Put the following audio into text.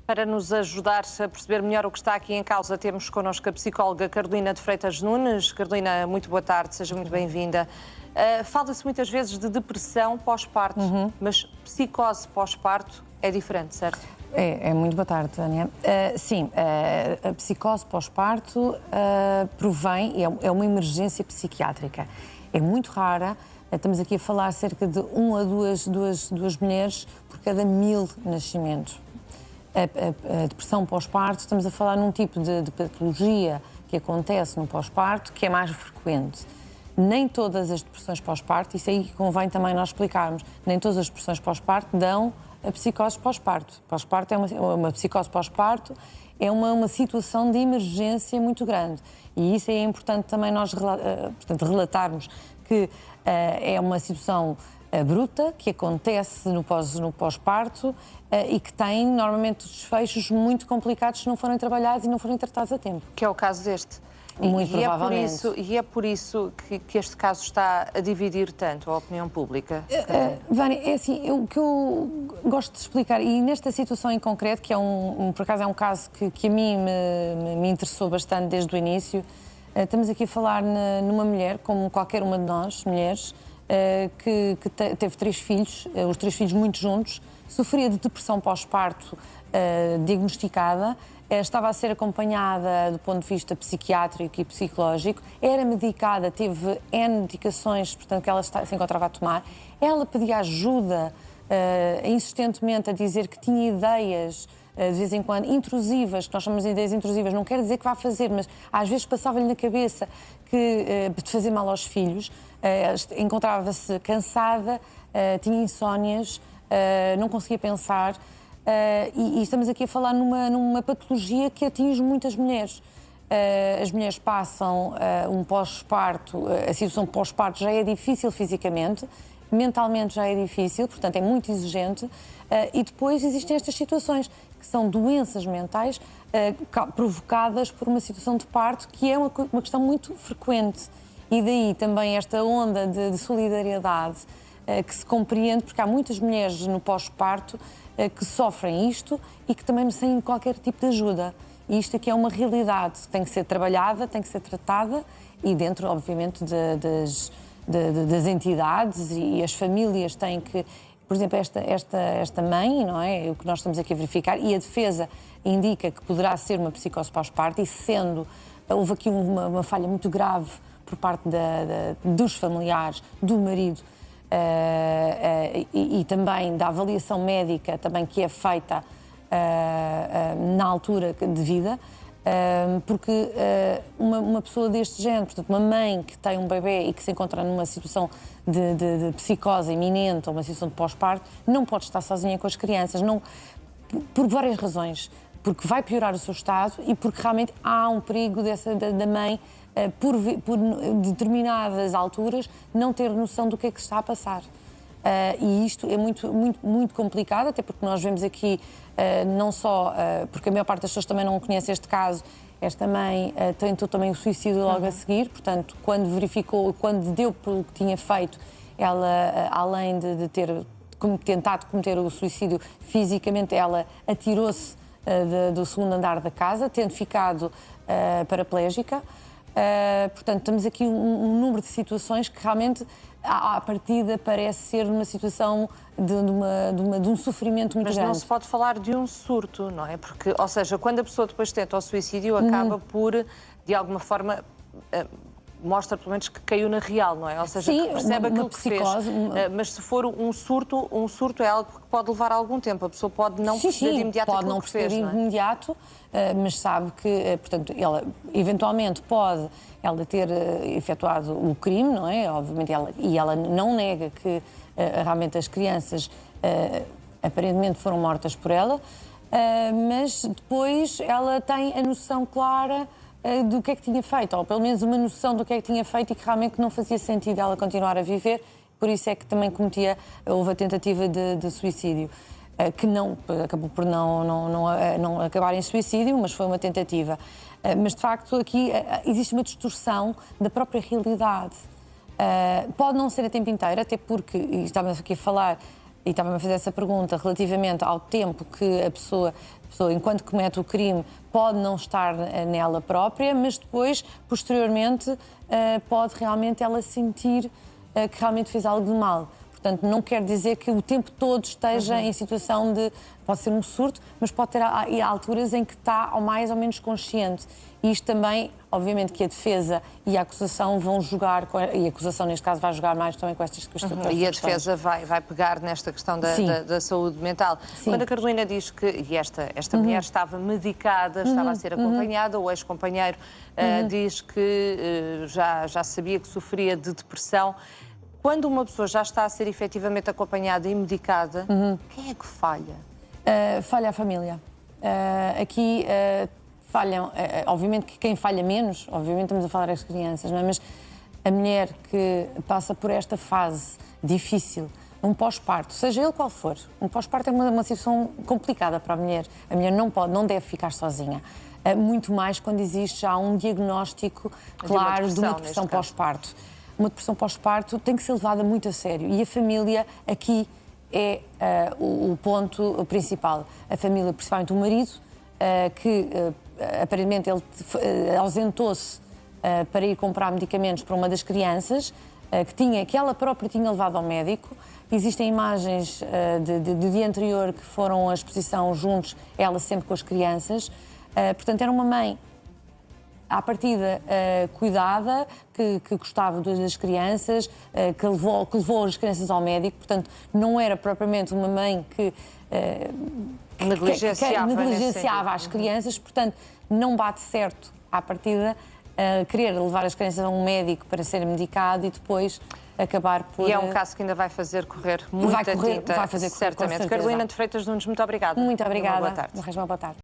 Para nos ajudar a perceber melhor o que está aqui em causa, temos connosco a psicóloga Carolina de Freitas Nunes. Carolina, muito boa tarde, seja muito bem-vinda. Fala-se muitas vezes de depressão pós-parto, mas psicose pós-parto é diferente, certo? É muito boa tarde, Tânia. Sim, a psicose pós-parto provém, é uma emergência psiquiátrica. É muito rara, estamos aqui a falar cerca de 1 a 2 mulheres por cada 1000 nascimentos. A depressão pós-parto, estamos a falar num tipo de patologia que acontece no pós-parto que é mais frequente. Nem todas as depressões pós-parto, isso aí convém também nós explicarmos, nem todas as depressões pós-parto dão a psicose pós-parto. Pós-parto é uma psicose pós-parto, é uma situação de emergência muito grande. E isso é importante também nós relatarmos que é uma situação bruta, que acontece no pós-parto e que tem normalmente desfechos muito complicados se não forem trabalhados e não forem tratados a tempo. Que é o caso deste. Muito provavelmente. E é por isso que este caso está a dividir tanto a opinião pública? Vânia, é assim, o que eu gosto de explicar, e nesta situação em concreto, que é por acaso é um caso que a mim me interessou bastante desde o início, estamos aqui a falar numa mulher, como qualquer uma de nós, mulheres, que teve 3 filhos, os 3 filhos muito juntos, sofria de depressão pós-parto diagnosticada, estava a ser acompanhada do ponto de vista psiquiátrico e psicológico, era medicada, teve N medicações, portanto, que ela se encontrava a tomar. Ela pedia ajuda insistentemente a dizer que tinha ideias, de vez em quando, intrusivas, que nós chamamos de ideias intrusivas, não quer dizer que vá fazer, mas às vezes passava-lhe na cabeça de fazer mal aos filhos, encontrava-se cansada, tinha insónias, não conseguia pensar. E estamos aqui a falar numa patologia que atinge muitas mulheres. As mulheres passam um pós-parto, a situação pós-parto já é difícil fisicamente, mentalmente já é difícil, portanto é muito exigente, e depois existem estas situações que são doenças mentais provocadas por uma situação de parto que é uma questão muito frequente. E daí também esta onda de solidariedade que se compreende, porque há muitas mulheres no pós-parto que sofrem isto e que também não têm qualquer tipo de ajuda. E isto aqui é uma realidade que tem que ser trabalhada, tem que ser tratada e dentro, obviamente, das entidades e as famílias têm que... Por exemplo, esta mãe, não é? O que nós estamos aqui a verificar, e a defesa indica que poderá ser uma psicose pós-parto e sendo... Houve aqui uma falha muito grave por parte dos familiares, do marido, e também da avaliação médica também que é feita na altura de vida, porque uma pessoa deste género, portanto uma mãe que tem um bebê e que se encontra numa situação de psicose iminente ou uma situação de pós-parto, não pode estar sozinha com as crianças, não, por várias razões, porque vai piorar o seu estado e porque realmente há um perigo da mãe por determinadas alturas não ter noção do que é que se está a passar. E isto é muito complicado, até porque nós vemos aqui não só, porque a maior parte das pessoas também não conhece este caso, esta mãe tentou também o suicídio logo a seguir, portanto, quando deu pelo que tinha feito, ela, além de ter tentado cometer o suicídio fisicamente, ela atirou-se do 2º andar da casa, tendo ficado paraplégica. Portanto, temos aqui um número de situações que realmente, à partida, parece ser uma situação de um sofrimento muito grande. Mas não se pode falar de um surto, não é? Porque, ou seja, quando a pessoa depois tenta o suicídio, acaba por, de alguma forma, mostra pelo menos que caiu na real, não é? Ou seja, sim, que percebe aquilo que psicose, fez. Mas se for um surto é algo que pode levar algum tempo. A pessoa pode não perceber de imediato aquilo que fez, pode não perceber de imediato, mas sabe que, portanto, ela eventualmente pode ter efetuado o crime, não é? Obviamente, ela não nega que realmente as crianças aparentemente foram mortas por ela, mas depois ela tem a noção clara do que é que tinha feito, ou pelo menos uma noção do que é que tinha feito e que realmente não fazia sentido ela continuar a viver, por isso é que também houve a tentativa de suicídio, que acabou por não acabar em suicídio, mas foi uma tentativa. Mas de facto aqui existe uma distorção da própria realidade. Pode não ser a tempo inteiro, até porque, e estávamos aqui a falar, e estava-me a fazer essa pergunta relativamente ao tempo que a pessoa, enquanto comete o crime, pode não estar nela própria, mas depois, posteriormente, pode realmente ela sentir que realmente fez algo de mal. Portanto, não quer dizer que o tempo todo esteja em situação de... Pode ser um surto, mas pode ter alturas em que está ao mais ou menos consciente. E isto também, obviamente, que a defesa e a acusação vão julgar, e a acusação, neste caso, vai julgar mais também com estas questões. E a defesa vai pegar nesta questão da saúde mental. Sim. Quando a Carolina diz que esta mulher estava medicada, estava a ser acompanhada, o ex-companheiro diz que já sabia que sofria de depressão. Quando uma pessoa já está a ser efetivamente acompanhada e medicada, quem é que falha? Falha a família. Aqui falham, obviamente que quem falha menos, obviamente estamos a falar das crianças, não é? Mas a mulher que passa por esta fase difícil, um pós-parto, seja ele qual for, um pós-parto é uma situação complicada para a mulher não deve ficar sozinha. Muito mais quando existe já um diagnóstico claro de uma depressão pós-parto. Uma depressão pós-parto tem que ser levada muito a sério e a família aqui é o ponto principal. A família, principalmente o marido, que aparentemente ele ausentou-se para ir comprar medicamentos para uma das crianças, que ela própria tinha levado ao médico. Existem imagens do dia anterior que foram à exposição juntos, ela sempre com as crianças. Portanto, era uma mãe à partida cuidada, que gostava das crianças, que levou as crianças ao médico, portanto não era propriamente uma mãe que negligenciava as crianças, portanto não bate certo à partida querer levar as crianças a um médico para serem medicado e depois acabar por... E é um caso que ainda vai fazer correr muita tinta, vai fazer correr, certamente. Carolina de Freitas Nunes, muito obrigada. Muito obrigada. Uma boa tarde. Uma boa tarde.